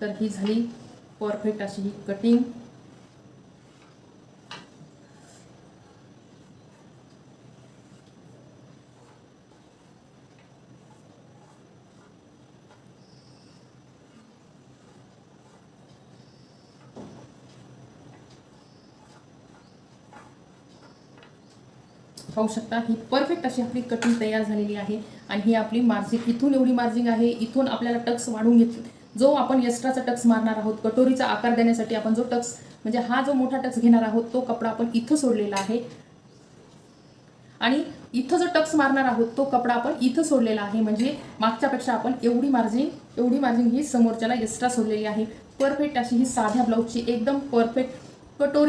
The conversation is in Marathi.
तर ही झाली परफेक्ट अशी ही कटिंग. पाहू शकता ही परफेक्ट अशी आपली कटिंग तयार झालेली आहे. आणि ही आपली मार्जिंग, इथून एवढी मार्जिंग आहे, इथून आपल्याला टक्स वाढवून घेतली. जो आपण एक्स्ट्राचा टक्स मारणार आहोत, कटोरीचा आकार देण्यासाठी आपण जो टक्स म्हणजे हा जो मोठा टक्स घेणार आहोत तो कपडा आपण इथं सोडलेला आहे. आणि इथं जो टक्स मारणार आहोत तो कपडा आपण इथं सोडलेला आहे. म्हणजे मागच्यापेक्षा आपण एवढी मार्जिंग ही समोरच्याला एक्स्ट्रा सोडलेली आहे. परफेक्ट अशी ही साध्या ब्लाऊजची एकदम परफेक्ट कटोरी